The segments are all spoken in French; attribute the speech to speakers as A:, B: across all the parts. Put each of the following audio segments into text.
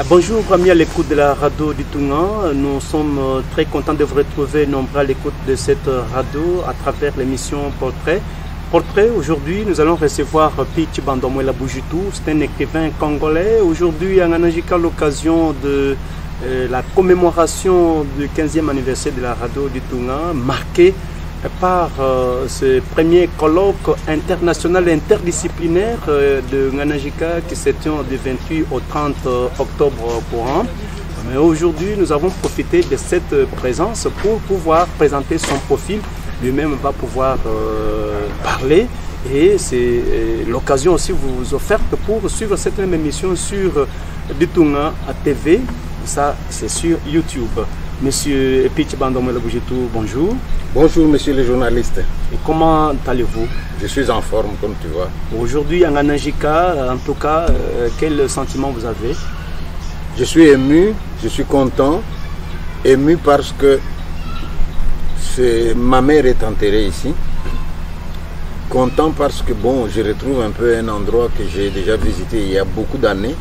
A: Bonjour amis à l'écoute de la radio du Toungan. Nous sommes très contents de vous retrouver nombreux à l'écoute de cette radio à travers l'émission Portrait. Portrait, aujourd'hui nous allons recevoir Pitch Bandomwela Boujitou, c'est un écrivain congolais. Aujourd'hui à Nganajika, l'occasion de la commémoration du 15e anniversaire de la radio du Toungan, marqué par ce premier colloque international interdisciplinaire de Nganajika qui s'est tenu du 28 au 30 octobre courant. Mais aujourd'hui, nous avons profité de cette présence pour pouvoir présenter son profil. Lui-même va pouvoir parler et c'est l'occasion aussi vous offerte pour suivre cette même émission sur du Toungan à TV. Ça, c'est sur YouTube. Monsieur Pitch Bandomwela Boujitou, bonjour.
B: Bonjour, monsieur le journaliste.
A: Et comment allez-vous?
B: Je suis en forme, comme tu vois.
A: Aujourd'hui, à Nganajika, en tout cas, quel sentiment vous avez?
B: Je suis ému, je suis content. Ému parce que ma mère est enterrée ici. Content parce que, bon, je retrouve un peu un endroit que j'ai déjà visité il y a beaucoup d'années.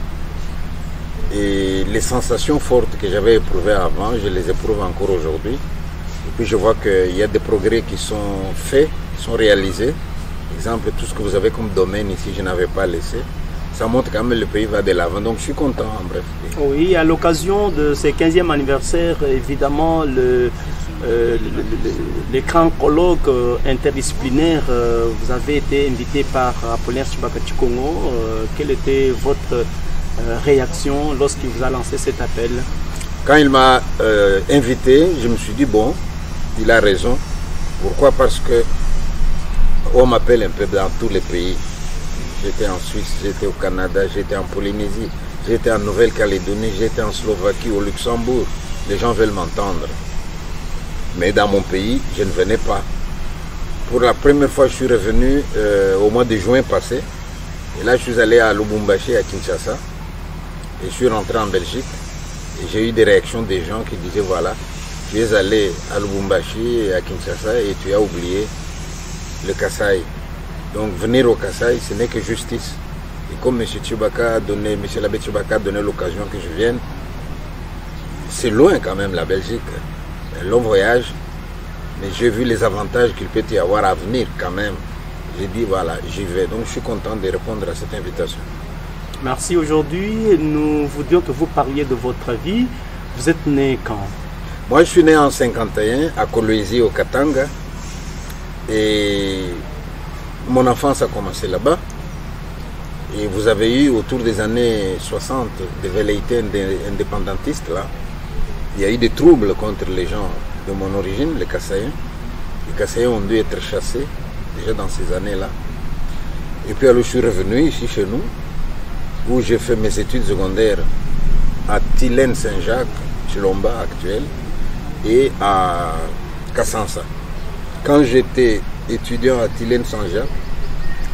B: Et les sensations fortes que j'avais éprouvées avant, je les éprouve encore aujourd'hui. Et puis je vois qu'il y a des progrès qui sont faits, qui sont réalisés. Par exemple, tout ce que vous avez comme domaine ici, je n'avais pas laissé. Ça montre quand même que le pays va de l'avant. Donc je suis content, en bref.
A: Oui, à l'occasion de ce 15e anniversaire, évidemment, les grands colloques interdisciplinaires, vous avez été invité par Apollinaire Tshibaka Tshikongo. Quelle était votre réaction lorsqu'il vous a lancé cet appel?
B: Quand il m'a invité, je me suis dit, bon, il a raison. Pourquoi? Parce que on m'appelle un peu dans tous les pays. J'étais en Suisse, j'étais au Canada, j'étais en Polynésie, j'étais en Nouvelle-Calédonie, j'étais en Slovaquie, au Luxembourg. Les gens veulent m'entendre. Mais dans mon pays, je ne venais pas. Pour la première fois, je suis revenu au mois de juin passé. Et là, je suis allé à Lubumbashi, à Kinshasa. Et je suis rentré en Belgique. Et j'ai eu des réactions des gens qui disaient, voilà, tu es allé à Lubumbashi et à Kinshasa et tu as oublié le Kasaï. Donc venir au Kasaï, ce n'est que justice. Et comme M. l'abbé Tshibaka a donné l'occasion que je vienne, c'est loin quand même la Belgique. Un long voyage. Mais j'ai vu les avantages qu'il peut y avoir à venir quand même. J'ai dit, voilà, j'y vais. Donc je suis content de répondre à cette invitation.
A: Merci. Aujourd'hui, nous voulions que vous parliez de votre vie. Vous êtes né quand?
B: Moi, je suis né en 51 à Kolwezi, au Katanga. Et mon enfance a commencé là-bas. Et vous avez eu, autour des années 60, des velléités indépendantistes là. Il y a eu des troubles contre les gens de mon origine, les Kassaïens. Les Kassaïens ont dû être chassés déjà dans ces années-là. Et puis alors je suis revenu ici chez nous, où j'ai fait mes études secondaires à Tilène-Saint-Jacques, Chilomba actuel, et à Kassansa. Quand j'étais étudiant à Tilène-Saint-Jacques,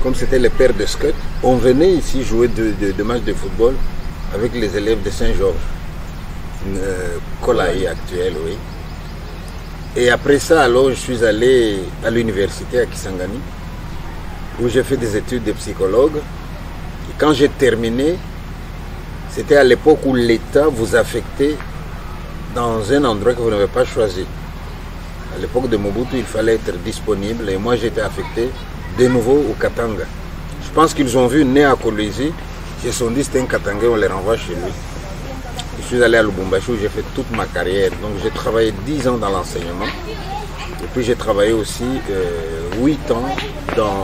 B: comme c'était les pères de Scott, on venait ici jouer de matchs de football avec les élèves de Saint-Georges, Kolaï actuel, oui. Et après ça, alors, je suis allé à l'université à Kisangani, où j'ai fait des études de psychologue. Et quand j'ai terminé, c'était à l'époque où l'État vous affectait dans un endroit que vous n'avez pas choisi. À l'époque de Mobutu, il fallait être disponible et moi j'étais affecté de nouveau au Katanga. Je pense qu'ils ont vu né à Kolwezi, ils se sont dit c'est un Katanga, on les renvoie chez lui. Je suis allé à Lubumbashi où j'ai fait toute ma carrière. Donc j'ai travaillé 10 ans dans l'enseignement. Et puis j'ai travaillé aussi 8 ans dans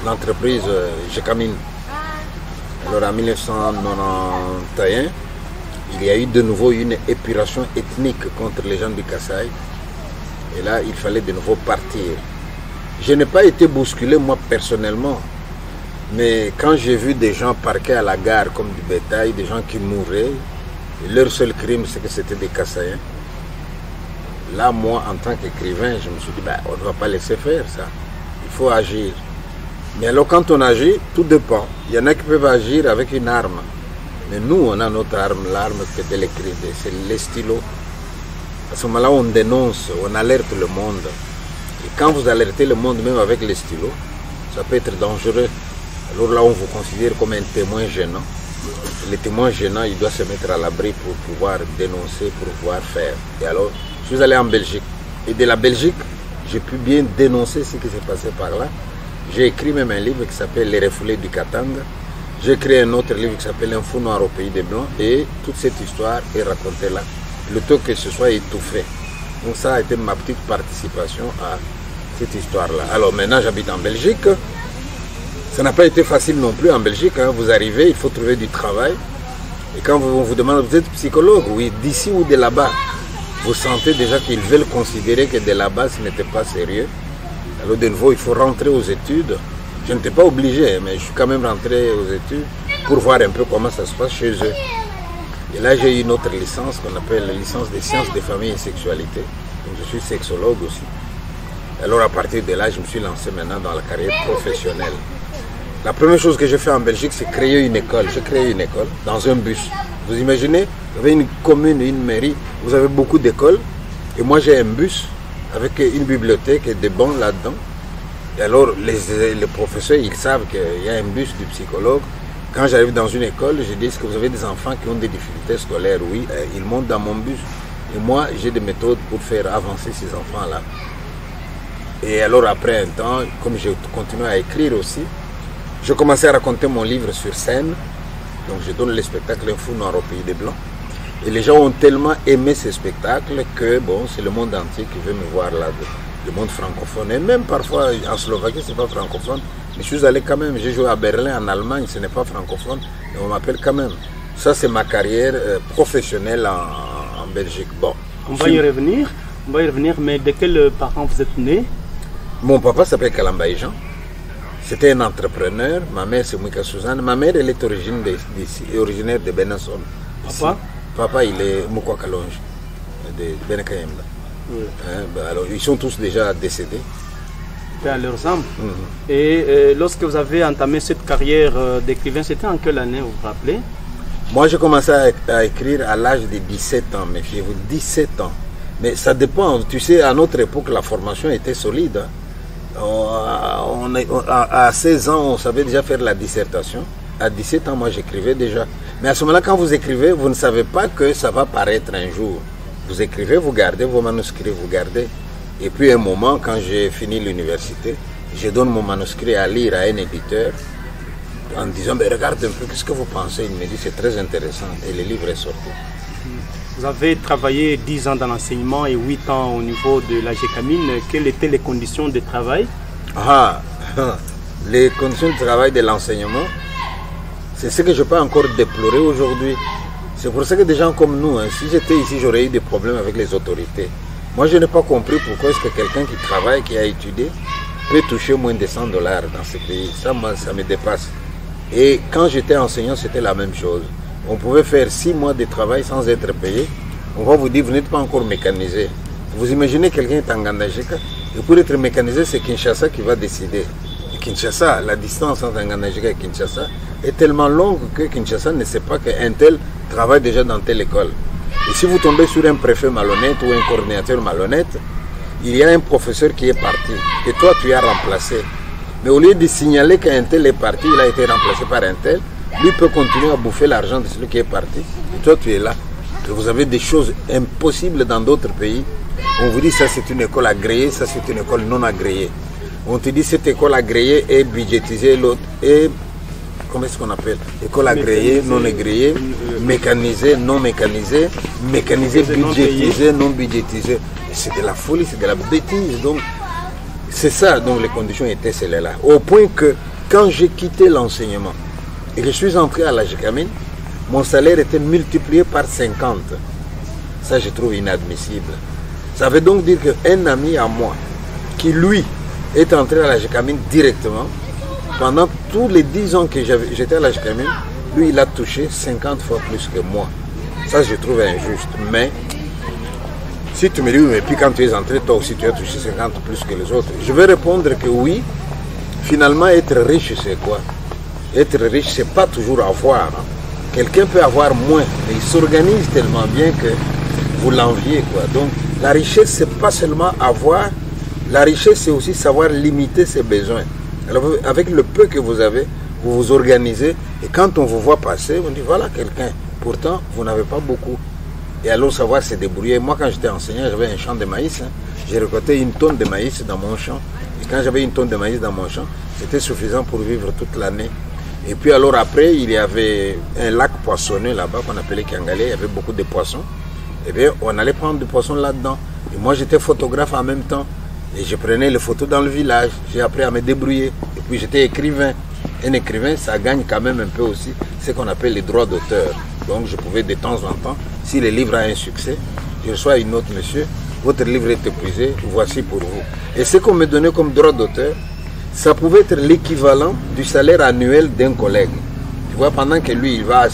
B: l'entreprise Jekamine. Alors en 1991, il y a eu de nouveau une épuration ethnique contre les gens du Kasaï. Et là, il fallait de nouveau partir. Je n'ai pas été bousculé moi personnellement. Mais quand j'ai vu des gens parqués à la gare comme du bétail, des gens qui mouraient, et leur seul crime, c'est que c'était des Kassaïens. Là, moi, en tant qu'écrivain, je me suis dit, on ne va pas laisser faire ça. Il faut agir. Mais alors, quand on agit, tout dépend. Il y en a qui peuvent agir avec une arme. Mais nous, on a notre arme, l'arme de l'écrire, c'est les stylos. À ce moment-là, on dénonce, on alerte le monde. Et quand vous alertez le monde, même avec les stylos, ça peut être dangereux. Alors là, on vous considère comme un témoin gênant. les témoins gênants, il doit se mettre à l'abri pour pouvoir dénoncer, pour pouvoir faire. Et alors, je suis allé en Belgique. Et de la Belgique, j'ai pu bien dénoncer ce qui s'est passé par là. J'ai écrit même un livre qui s'appelle Les refoulés du Katanga. J'ai écrit un autre livre qui s'appelle Un fou noir au pays des Blancs. Et toute cette histoire est racontée là, le temps que ce soit étouffé. Donc ça a été ma petite participation à cette histoire-là. Alors maintenant, j'habite en Belgique. Ça n'a pas été facile non plus en Belgique. Hein. Vous arrivez, il faut trouver du travail. Et quand on vous demande, vous êtes psychologue, oui, d'ici ou de là-bas, vous sentez déjà qu'ils veulent considérer que de là-bas, ce n'était pas sérieux. Alors de nouveau, il faut rentrer aux études. Je n'étais pas obligé, mais je suis quand même rentré aux études pour voir un peu comment ça se passe chez eux. Et là, j'ai eu une autre licence qu'on appelle la licence des sciences des familles et sexualité. Donc, je suis sexologue aussi. Alors à partir de là, je me suis lancé maintenant dans la carrière professionnelle. La première chose que j'ai fait en Belgique, c'est créer une école. J'ai créé une école dans un bus. Vous imaginez, vous avez une commune, une mairie, vous avez beaucoup d'écoles. Et moi, j'ai un bus avec une bibliothèque et des bancs là-dedans. Et alors, les professeurs, ils savent qu'il y a un bus du psychologue. Quand j'arrive dans une école, je dis, est-ce que vous avez des enfants qui ont des difficultés scolaires? Oui, ils montent dans mon bus. Et moi, j'ai des méthodes pour faire avancer ces enfants-là. Et alors, après un temps, comme j'ai continué à écrire aussi, je commençais à raconter mon livre sur scène. Donc, je donne le spectacle Un fou noir au pays des Blancs. Et les gens ont tellement aimé ce spectacle que, bon, c'est le monde entier qui veut me voir là, le monde francophone. Et même parfois, en Slovaquie, ce n'est pas francophone. Mais je suis allé quand même. J'ai joué à Berlin, en Allemagne, ce n'est pas francophone. Et on m'appelle quand même. Ça, c'est ma carrière professionnelle en Belgique. Bon.
A: On va y revenir. Mais de quels parents vous êtes né?
B: Mon papa s'appelle Kalambaï Jean. C'était un entrepreneur. Ma mère, c'est Mouika Suzanne. Ma mère, elle est originaire de Benasson.
A: Papa?
B: Papa, il est Moukwa Kalonge, de Benakayemba.
A: Oui.
B: Alors, ils sont tous déjà décédés.
A: À leurs âmes. Et lorsque vous avez entamé cette carrière d'écrivain, c'était en quelle année, vous vous rappelez?
B: Moi, j'ai commencé à écrire à l'âge de 17 ans, méfiez-vous, 17 ans. Mais ça dépend. Tu sais, à notre époque, la formation était solide. À 16 ans, on savait déjà faire la dissertation. À 17 ans, moi, j'écrivais déjà. Mais à ce moment-là, quand vous écrivez, vous ne savez pas que ça va paraître un jour. Vous écrivez, vous gardez vos manuscrits, vous gardez. Et puis, à un moment, quand j'ai fini l'université, je donne mon manuscrit à lire à un éditeur en disant, mais regarde un peu, qu'est-ce que vous pensez? Il me dit, c'est très intéressant. Et le livre est sorti.
A: Vous avez travaillé 10 ans dans l'enseignement et 8 ans au niveau de la GECAMIN. Quelles étaient les conditions de travail?
B: Les conditions de travail de l'enseignement, c'est ce que je peux encore déplorer aujourd'hui. C'est pour ça que des gens comme nous, si j'étais ici, j'aurais eu des problèmes avec les autorités. Moi, je n'ai pas compris pourquoi est-ce que quelqu'un qui travaille, qui a étudié, peut toucher moins de 100 $ dans ce pays. Ça, moi, ça me dépasse. Et quand j'étais enseignant, c'était la même chose. On pouvait faire 6 mois de travail sans être payé. On va vous dire, vous n'êtes pas encore mécanisé. Vous imaginez quelqu'un est en Ngandajika, et pour être mécanisé, c'est Kinshasa qui va décider. Et Kinshasa, la distance entre Ngandajika et Kinshasa est tellement longue que Kinshasa ne sait pas qu'un tel travaille déjà dans telle école. Et si vous tombez sur un préfet malhonnête ou un coordinateur malhonnête, il y a un professeur qui est parti, et toi tu as remplacé. Mais au lieu de signaler qu'un tel est parti, il a été remplacé par un tel, lui peut continuer à bouffer l'argent de celui qui est parti. Et toi tu es là. Et vous avez des choses impossibles dans d'autres pays. On vous dit ça c'est une école agréée, ça c'est une école non agréée. On te dit cette école agréée est budgétisée, l'autre est... Comment est-ce qu'on appelle? École agréée, non agréée, mécanisée, non mécanisée, mécanisée, budgétisée, non budgétisée. C'est de la folie, c'est de la bêtise. Donc, c'est ça dont les conditions étaient celles-là. Au point que quand j'ai quitté l'enseignement et que je suis entré à la GECAMIN, mon salaire était multiplié par 50. Ça, je trouve inadmissible. Ça veut donc dire qu'un ami à moi, qui lui est entré à la GECAMIN directement, pendant tous les 10 ans que j'étais à la GECAMIN, lui, il a touché 50 fois plus que moi. Ça, je trouve injuste. Mais, si tu me dis, oui, mais puis quand tu es entré, toi aussi, tu as touché 50 plus que les autres. Je vais répondre que oui, finalement, être riche, c'est quoi? Être riche, c'est pas toujours avoir. Quelqu'un peut avoir moins, mais il s'organise tellement bien que vous l'enviez, quoi. Donc, la richesse, c'est pas seulement avoir. La richesse, c'est aussi savoir limiter ses besoins. Alors, avec le peu que vous avez, vous vous organisez, et quand on vous voit passer, on dit voilà quelqu'un. Pourtant, vous n'avez pas beaucoup. Et alors savoir se débrouiller. Moi, quand j'étais enseignant, j'avais un champ de maïs. J'ai récolté 1 tonne de maïs dans mon champ. Et quand j'avais 1 tonne de maïs dans mon champ, c'était suffisant pour vivre toute l'année. Et puis alors après, il y avait un lac poissonneux là-bas qu'on appelait Kiangalé. Il y avait beaucoup de poissons. Et bien, on allait prendre des poissons là-dedans. Et moi, j'étais photographe en même temps. Et je prenais les photos dans le village. J'ai appris à me débrouiller. Et puis j'étais écrivain. Un écrivain, ça gagne quand même un peu aussi ce qu'on appelle les droits d'auteur. Donc je pouvais de temps en temps, si le livre a un succès, je reçois une note, monsieur, votre livre est épuisé, voici pour vous. Et ce qu'on me donnait comme droit d'auteur, ça pouvait être l'équivalent du salaire annuel d'un collègue. Tu vois, pendant que lui, il va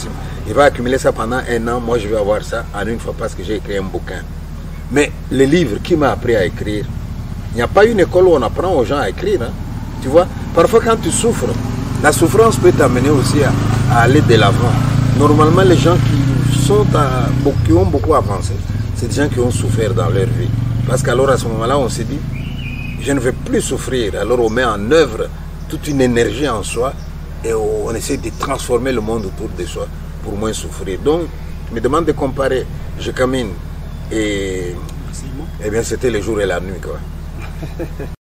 B: accumuler ça pendant 1 an, moi je vais avoir ça en une fois parce que j'ai écrit un bouquin. Mais le livre qui m'a appris à écrire, il n'y a pas une école où on apprend aux gens à écrire. Hein. Tu vois, parfois quand tu souffres, la souffrance peut t'amener aussi à aller de l'avant. Normalement, les gens qui ont beaucoup avancé, c'est des gens qui ont souffert dans leur vie. Parce qu'alors à ce moment-là, on s'est dit, je ne vais plus souffrir. Alors on met en œuvre toute une énergie en soi et on essaie de transformer le monde autour de soi pour moins souffrir. Donc, je me demande de comparer Je Camine et bien c'était le jour et la nuit, quoi.